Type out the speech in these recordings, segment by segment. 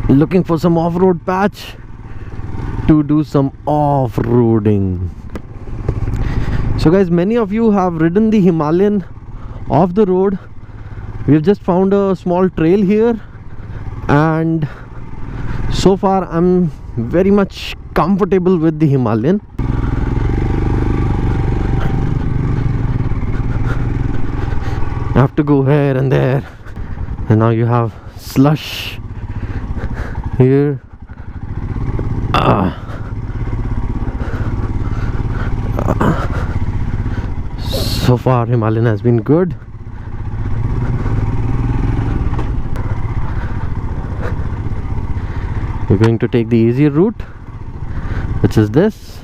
looking for some off-road patch to do some off-roading. So guys, many of you have ridden the Himalayan off the road. We've just found a small trail here, and so far I'm very much comfortable with the Himalayan. You have to go here and there, and now you have slush here. So far Himalayan has been good. We're going to take the easier route, which is this.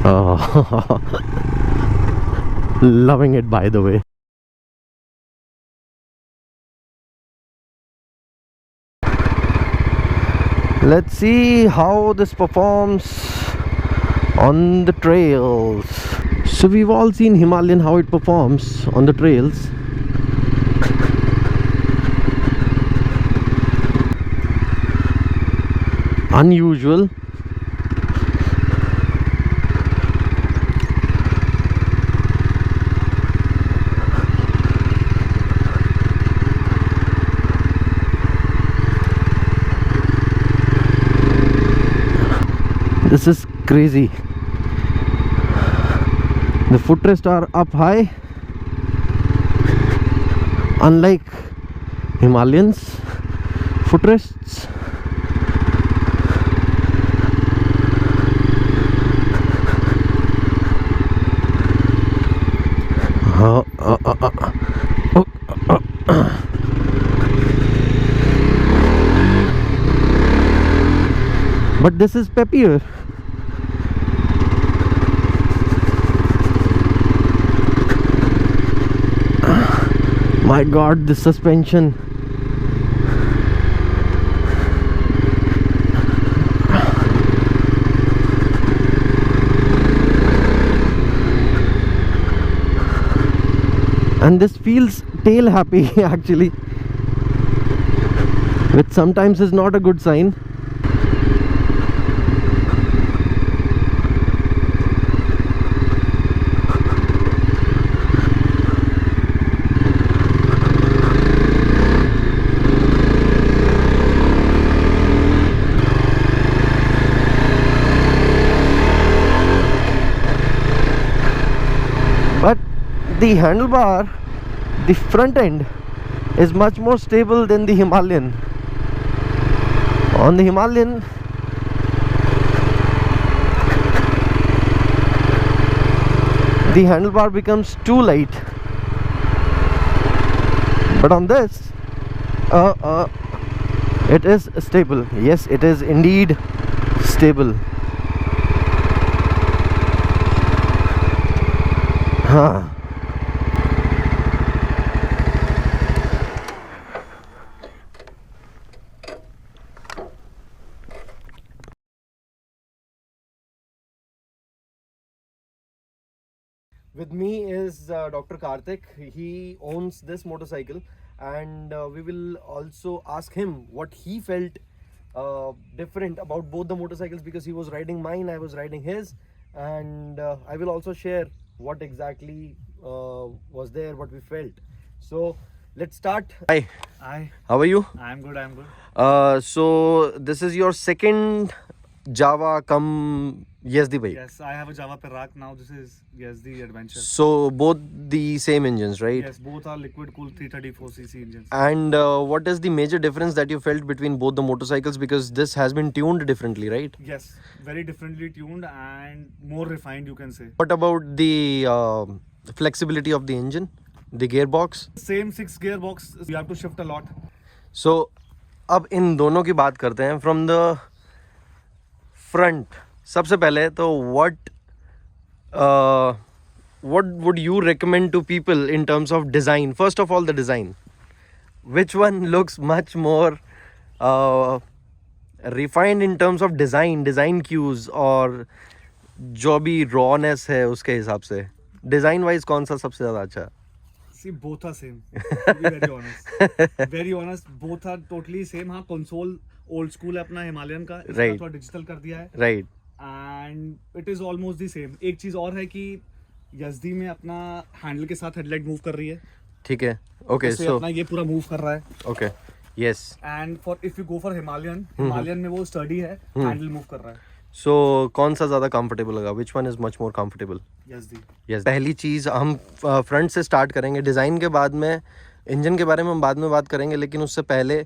Oh, loving it, by the way. Let's see how this performs on the trails. So we've all seen Himalayan, how it performs on the trails. Unusual. This is crazy. The footrests are up high, unlike Himalayans footrests. But this is peppier. My god, this suspension. And this feels tail happy actually, which sometimes is not a good sign. But the handlebar, the front end, is much more stable than the Himalayan. On the Himalayan, the handlebar becomes too light. But on this, it is stable. Yes, it is indeed stable. Huh. With me is Dr. Karthik. He owns this motorcycle, and we will also ask him what he felt different about both the motorcycles, because he was riding mine, I was riding his, and I will also share what exactly was there, what we felt. So let's start. Hi. Hi. How are you? I'm good. So this is your second Java come Yezdi bike. Yes, I have a Java Perak now. This is Yezdi Adventure. So both the same engines, right? Yes, both are liquid cooled 334cc engines. And what is the major difference that you felt between both the motorcycles, because this has been tuned differently, right? Yes, very differently tuned and more refined, you can say. What about the flexibility of the engine, the gearbox? Same 6 gearbox, you have to shift a lot. So अब इन दोनों की बात करते हैं from the front. सबसे पहले तो what would you recommend to people in terms of design? First of all, the design. Which one looks much more refined in terms of design cues, और जो भी rawness है उसके हिसाब से design wise कौन सा सबसे ज़्यादा अच्छा है? See, both are same. To be very honest. Very honest, both are totally same. हाँ, console old school है अपना Himalayan का. इसका Right. थोड़ा digital कर दिया है. Right. And it is almost the same. एक चीज और है कि Yezdi में अपना handle के साथ headlight move कर रही है. ठीक है. Okay, इससे so अपना ये पूरा move कर रहा है. okay. Yes. And for if you go for Himalayan में वो sturdy है, handle move कर रहा है. So कौन सा ज़्यादा comfortable लगा? Which one is much more comfortable? Yezdi. Yes. पहली चीज़ हम फ्रंट से स्टार्ट करेंगे. डिज़ाइन के बाद में इंजन के बारे में हम बाद में बात करेंगे, लेकिन उससे पहले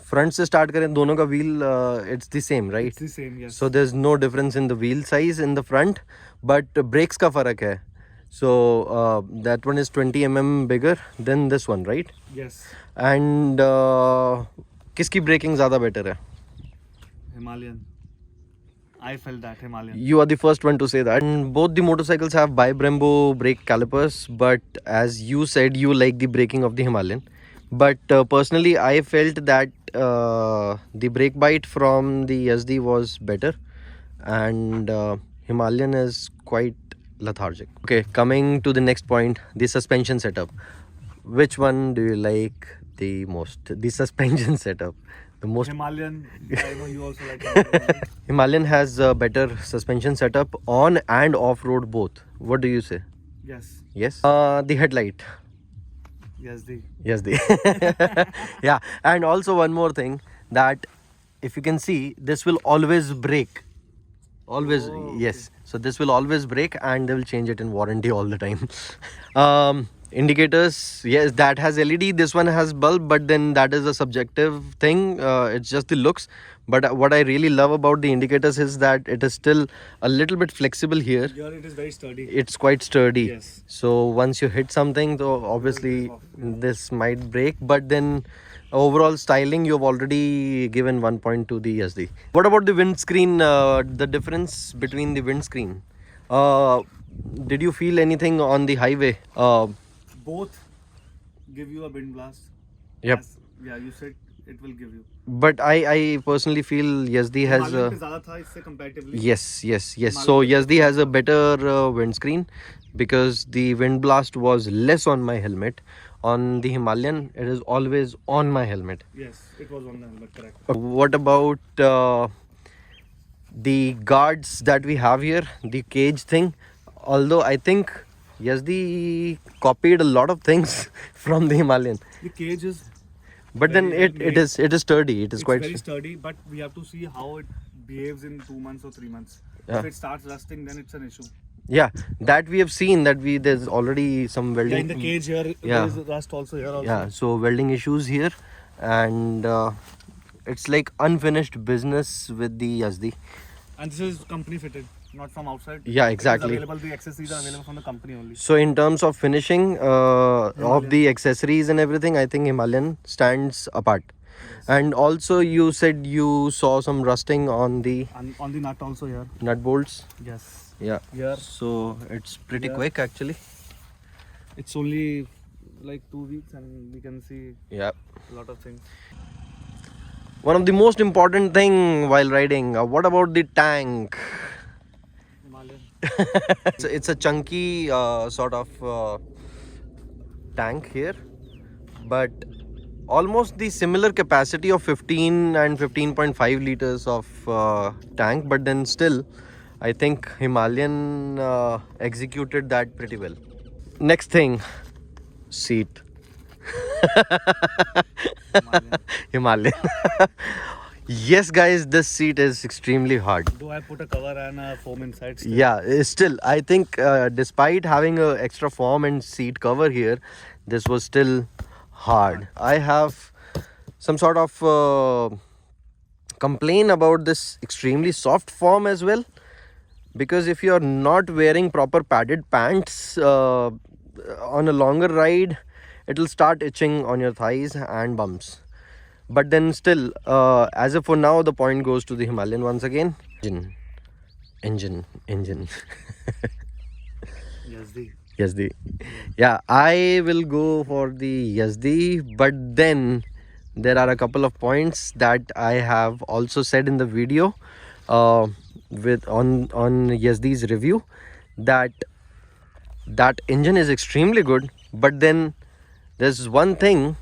फ्रंट से स्टार्ट करें. दोनों का wheel it's the same, right? It's the same, yes. So there is no difference in the wheel size in the front, but brakes का फ़र्क है. So that one is 20 mm bigger than this one, right? Yes. And किसकी braking ज़्यादा better है? Himalayan. I felt that Himalayan. You are the first one to say that. And both the motorcycles have bi-Brembo brake calipers, but as you said, you like the braking of the Himalayan. But personally, I felt that the brake bite from the Yezdi was better, and Himalayan is quite lethargic. Okay, coming to the next point, the suspension setup. Which one do you like the most? The suspension setup. The most Himalayan. I know you also like Himalayan. Himalayan has a better suspension setup on and off-road both. What do you say? Yes. Yes. The headlight. Yezdi. Yes, the yeah. And also one more thing, that if you can see, this will always brake. Always. Oh, yes. So this will always brake, and they will change it in warranty all the time. Indicators, yes, that has LED. This one has bulb, but then that is a subjective thing. It's just the looks. But what I really love about the indicators is that it is still a little bit flexible here. Here it is very sturdy. It's quite sturdy. Yes. So once you hit something, so obviously this might break. But then overall styling, you've already given 1 point to the Yezdi. What about the windscreen? The difference between the windscreen. Did you feel anything on the highway? Both give you a wind blast. Yep. Yeah, you said it will give you. But I personally feel Yezdi has Himalayan पे ज़्यादा था इससे comparatively. yes. So Yezdi has a better windscreen, because the wind blast was less on my helmet. On the Himalayan, it is always on my helmet. Yes, it was on the helmet, correct. What about the guards that we have here, the cage thing? Although I think Yezdi copied a lot of things from the Himalayan, The cage is but then very it is sturdy. It is it's quite very sturdy, but we have to see how it behaves in 2 months or 3 months. Yeah. If it starts rusting, then it's an issue. Yeah, that we have seen that there's already some welding. Yeah, in the cage here, Yeah. there is rust also here also. Yeah, so welding issues here, and it's like unfinished business with the Yezdi. And this is company fitted, not from outside. Yeah, It is exactly. available, the accessories are available from the company only. So in terms of finishing of the accessories and everything, I think Himalayan stands apart. Yes. And also you said you saw some rusting on the And on the nut also here. nut bolts. Yes. Yeah. Here. So it's pretty Yeah. quick actually. It's only like 2 weeks and we can see Yeah. a lot of things. One of the most important thing while riding. What about the tank? Himalayan. It's a chunky sort of tank here, but almost the similar capacity of 15 and 15.5 liters of tank, but then still I think Himalayan executed that pretty well. Next thing, seat. Himalayan. Himalayan. Yes guys, this seat is extremely hard. Though I put a cover and a foam inside still. Yeah, still I think despite having a extra foam and seat cover here, this was still hard. I have some sort of complain about this extremely soft foam as well, because if you are not wearing proper padded pants on a longer ride, it will start itching on your thighs and bumps. But then still, as of for now, the point goes to the Himalayan once again. Engine. Yezdi. Yezdi. Yeah, I will go for the Yezdi, but then there are a couple of points that I have also said in the video with on Yezdi's review, that engine is extremely good, But then there's one thing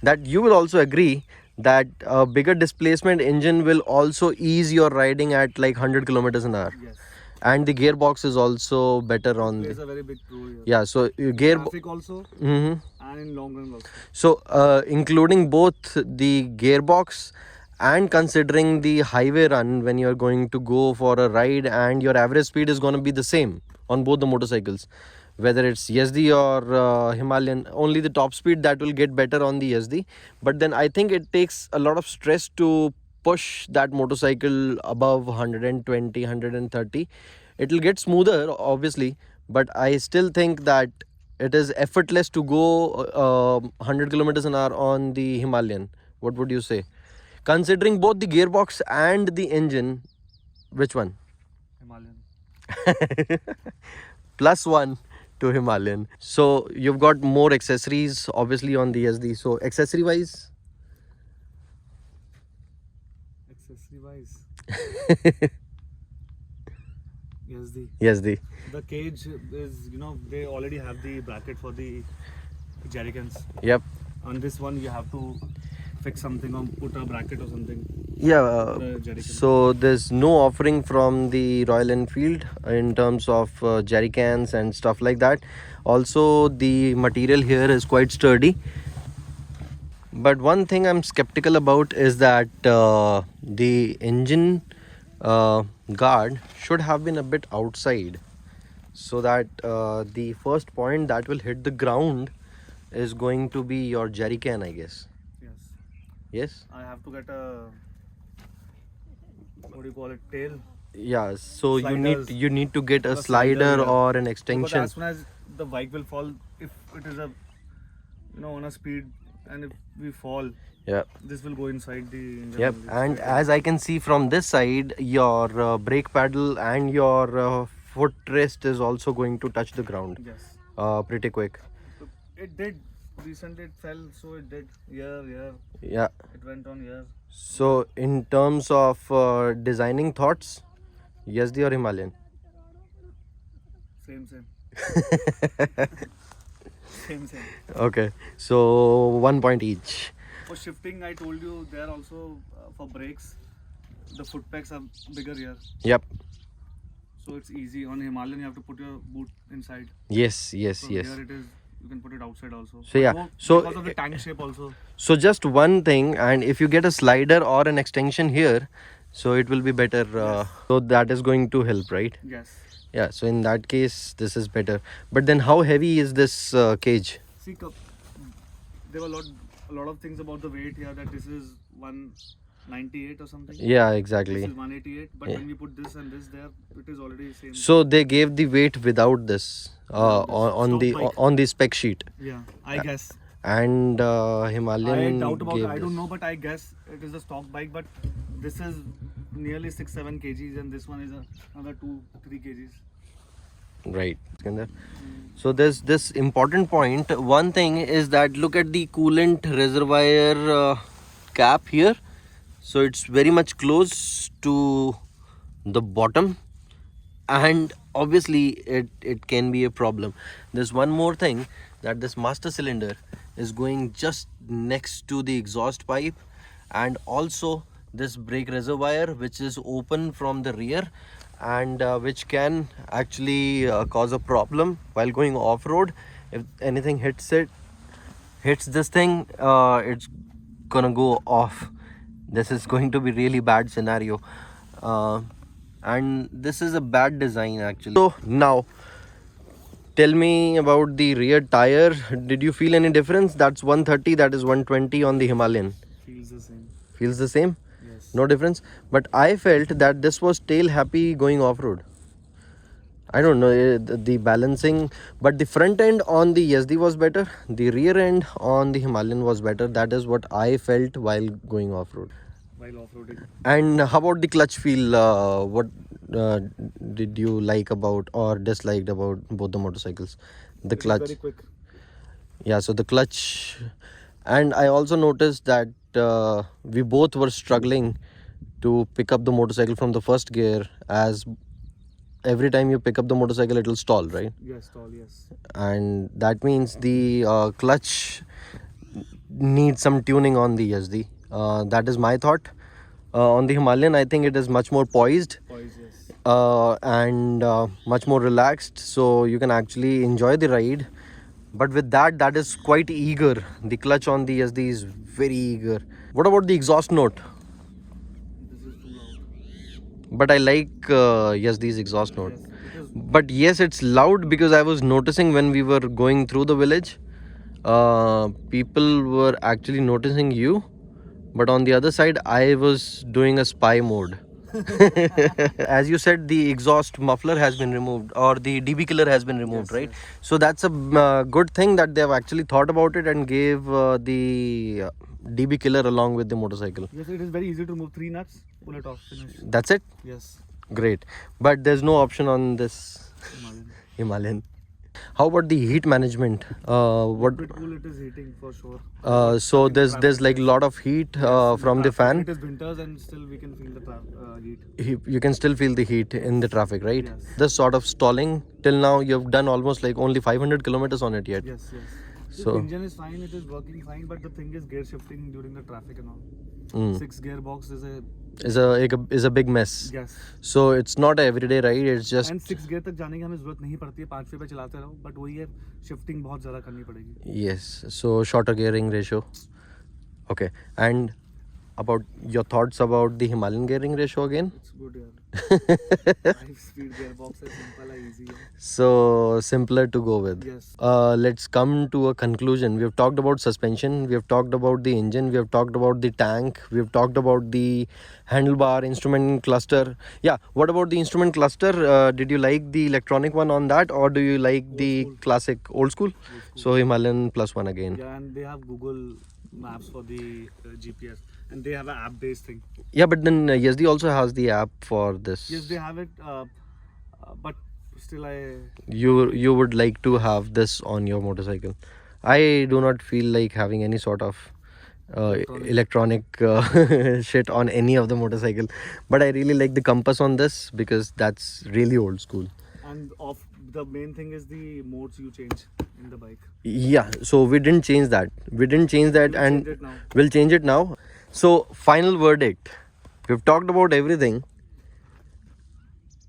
that you will also agree, that a bigger displacement engine will also ease your riding at like 100 kilometers an hour. Yes. And the gearbox is also better on Plays the, a very big role here. yeah, so In gear traffic also Mhm. and in long run also. So including both the gearbox and considering the highway run, when you're going to go for a ride, and your average speed is going to be the same on both the motorcycles, whether it's Yezdi or Himalayan, only the top speed that will get better on the Yezdi. But then I think it takes a lot of stress to push that motorcycle above 120, 130. It will get smoother obviously, but I still think that it is effortless to go 100 kilometers an hour on the Himalayan. What would you say? Considering both the gearbox and the engine, which one? Himalayan. +1 to Himalayan. So you've got more accessories obviously on the SD. So accessory wise? Accessory wise. Yezdi. Yezdi. The cage is, they already have the bracket for the jerry cans. Yep. On this one, you have to fix something or put a bracket or something. Yeah. The jerry can. So there's no offering from the Royal Enfield in terms of jerry cans and stuff like that. Also, the material here is quite sturdy. But one thing I'm skeptical about is that the engine guard should have been a bit outside, so that the first point that will hit the ground is going to be your jerry can, I guess. Yes. Yes? I have to get a, what do you call it, tail. Yeah, so Sliders. you need to get a A slider slider, yeah. or an Because extension. as soon as the bike will fall, if it is a, on a speed, and if we fall, Yeah. this will go inside the engine. Yep. only. And Straight as I can see from this side, your brake pedal and your footrest is also going to touch the ground Yes. pretty quick. It did. Recently it fell, so it did. Yeah. Yeah. It went on here. So in terms of designing thoughts, Yezdi or Himalayan? Same. Same. Okay. So 1 point each. For shifting, I told you there also for brakes, the foot pegs are bigger here, Yep. so it's easy. On Himalayan, you have to put your boot inside. Yes. So here it is. You can put it outside also. So yeah, No, so because of the tank shape also. So just one thing, and if you get a slider or an extension here, so it will be better. Yes. So that is going to help, right? Yes. Yeah. So in that case, this is better. But then, how heavy is this cage? See, there were a lot of things about the weight here, that this is 198 or something. Yeah, This exactly. is 188, but Yeah. when we put this and this there, it is already same. So they gave the weight without this Without this. on the Stock bike. on the spec sheet, Yeah, I guess. and I Himalayan doubt about it. gave I don't this. know, but I guess it is a stock bike. But this is nearly 6-7 kgs, and this one is another 2-3 kgs. Right. Iskandar. So there's this important point. One thing is that look at the coolant reservoir cap here. So it's very much close to the bottom, and obviously it can be a problem. There's one more thing, that this master cylinder is going just next to the exhaust pipe, and also this brake reservoir, which is open from the rear, and which can actually cause a problem while going off-road. If anything hits this thing, it's gonna go off. This is going to be really bad scenario, and this is a bad design actually. So now tell me about the rear tire. Did you feel any difference? That's 130, that is 120 on the Himalayan. Feels the same. Feels the same? Yes. No difference. But I felt that this was tail happy going off-road. I don't know the balancing, but the front end on the Yezdi was better. The rear end on the Himalayan was better. That is what I felt while going off-road. While off-roading. And how about the clutch feel? What did you like about or disliked about both the motorcycles? The It is clutch. very quick. Yeah, so the clutch. And I also noticed that we both were struggling to pick up the motorcycle from the first gear, as every time you pick up the motorcycle, it will stall, right? Yes, tall, yes. And that means the clutch needs some tuning on the Yezdi. That is my thought. On the Himalayan, I think it is much more poised Poise, yes. and much more relaxed, so you can actually enjoy the ride. But with that is quite eager. The clutch on the Yezdi is very eager. What about the exhaust note? This is too loud. But I like Yezdi's exhaust note. Yes, it is. But yes, it's loud because I was noticing when we were going through the village, people were actually noticing you. But on the other side, I was doing a spy mode. As you said, the exhaust muffler has been removed, or the DB killer has been removed, Yes, right? yes. So that's a good thing that they have actually thought about it and gave the DB killer along with the motorcycle. Yes, it is very easy to remove 3 nuts, pull it off, finish. That's it? Yes. Great. But there's no option on this Himalayan. Himalayan. How about the heat management? What? Bit cool, it is heating for sure. So there's like a lot of heat from the fan. It is winters and still we can feel the heat. You can still feel the heat in the traffic, right? Yes. This sort of stalling, till now you've done almost like only 500 kilometers on it yet. Yes, yes. So- The engine is fine, it is working fine, but the thing is gear shifting during the traffic and all. 6 gearbox is a big mess. yes. So it's not a everyday ride, it's just And 6 gear तक जाने की हमें जरूरत नहीं पड़ती है, 5वें पे चलाते रहो, but वही है shifting बहुत ज़्यादा करनी पड़ेगी. yes, so shorter gearing ratio. Okay, and about your thoughts about the Himalayan gearing ratio again? It's good यार. 5-speed gearbox है, simple है, easy है. So simpler to go with. Yes. Let's come to a conclusion. We have talked about suspension, we have talked about the engine, we have talked about the tank, we have talked about the handlebar, instrument cluster. Yeah, what about the instrument cluster? Did you like the electronic one on that, or do you like the classic old school? So Himalayan +1 again. Yeah, and they have Google Maps for the GPS, and they have an app-based thing. Yeah, but then Yezdi also has the app for this. Yes, they have it, but still You would like to have this on your motorcycle. I do not feel like having any sort of electronic shit on any of the motorcycle, but I really like the compass on this because that's really old school. And the main thing is the modes you change in the bike. Yeah, so we didn't change that. We'll change And it now. we'll change it now. So final verdict. We've talked about everything.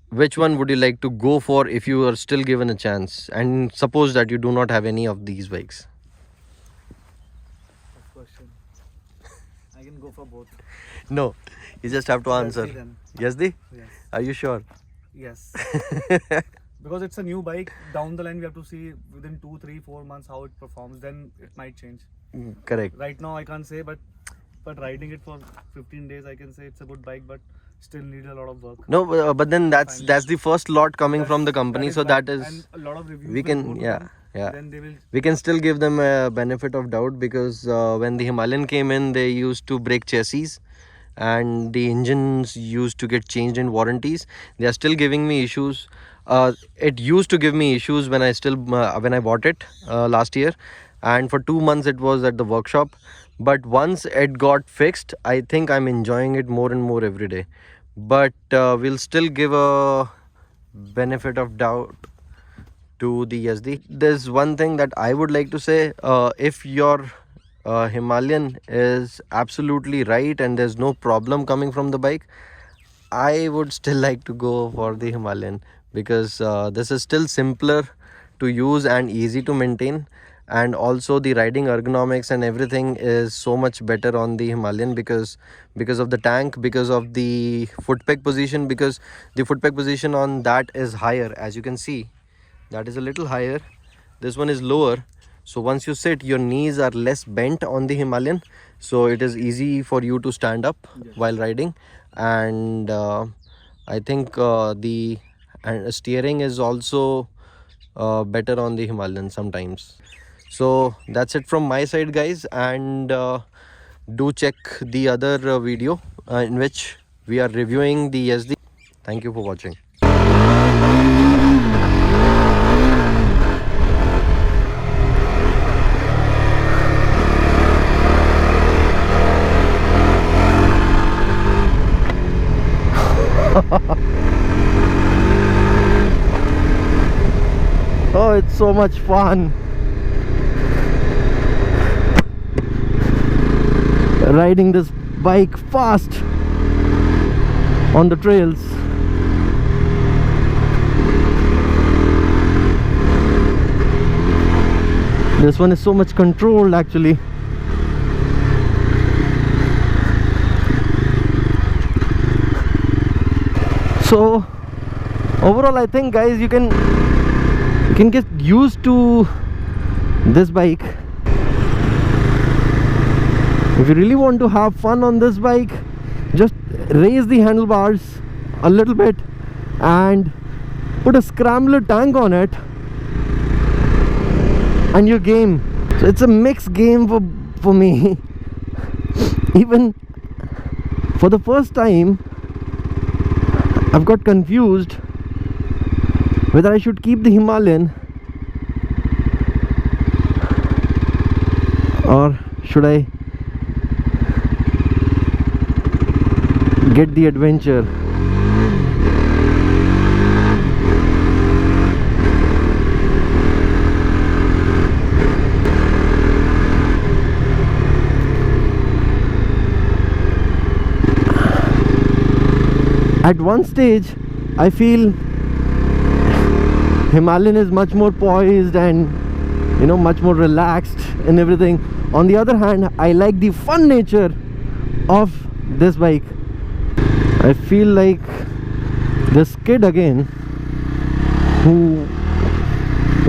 Which one would you like to go for if you are still given a chance? And suppose that you do not have any of these bikes. Tough question. I can go for both. No, you just have to answer. Yezdi then. Yezdi? Yes. Are you sure? Yes. Because it's a new bike. Down the line, we have to see within 2, 3, 4 months how it performs. Then it might change. Correct. Right now, I can't say, but riding it for 15 days, I can say it's a good bike, but still needs a lot of work. No, but then that's the first lot coming from the company, so that fine. is And a lot of reviews. we will can go to yeah. them, Then they will. We can still give them a benefit of doubt because when the Himalayan came in, they used to break chassis and the engines used to get changed in warranties. They are still giving me issues. It used to give me issues when I bought it last year, and for 2 months it was at the workshop. But once it got fixed, I think I'm enjoying it more and more every day. But we'll still give a benefit of doubt to the Yezdi. There's one thing that I would like to say. If your Himalayan is absolutely right and there's no problem coming from the bike, I would still like to go for the Himalayan because this is still simpler to use and easy to maintain, and also the riding ergonomics and everything is so much better on the Himalayan because of the tank, because of the foot peg position, because the foot peg position on that is higher. As you can see, that is a little higher, this one is lower. So once you sit, your knees are less bent on the Himalayan, so it is easy for you to stand up while riding. And I think the steering is also better on the Himalayan sometimes. So that's it from my side, guys, and do check the other video in which we are reviewing the Yezdi. Thank you for watching. Oh, it's so much fun riding this bike fast on the trails. This one is so much controlled actually. So overall, I think guys, you can get used to this bike. If you really want to have fun on this bike, just raise the handlebars a little bit and put a scrambler tank on it, and you're game. So it's a mixed game for me. Even for the first time, I've got confused whether I should keep the Himalayan or should I get the adventure. At one stage I feel Himalayan is much more poised and, you know, much more relaxed and everything. On the other hand, I like the fun nature of this bike. I feel like this kid again who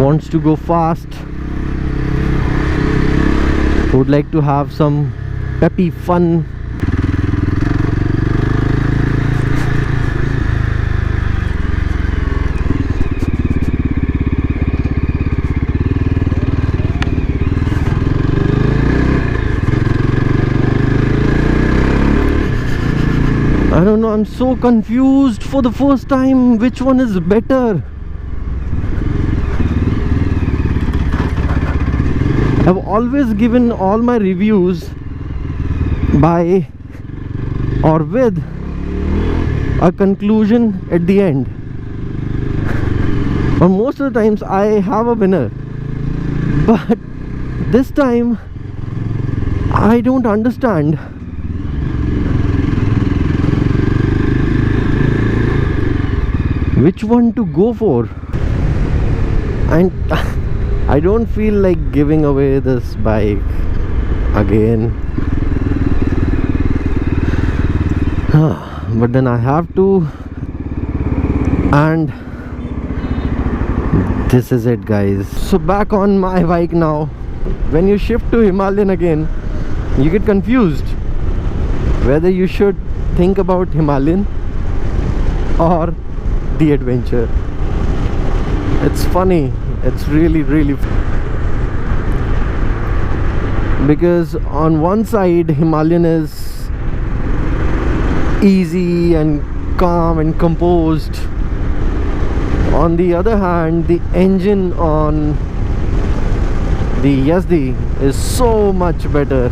wants to go fast, who would like to have some peppy fun. I don't know, I'm so confused for the first time which one is better. I've always given all my reviews by or with a conclusion at the end. Or most of the times I have a winner. But this time I don't understand. Which one to go for? And I don't feel like giving away this bike again. But then I have to, and this is it guys. So back on my bike now. When you shift to Himalayan again, you get confused whether you should think about Himalayan or the adventure. It's funny, it's really because on one side Himalayan is easy and calm and composed. On the other hand, the engine on the Yezdi is so much better.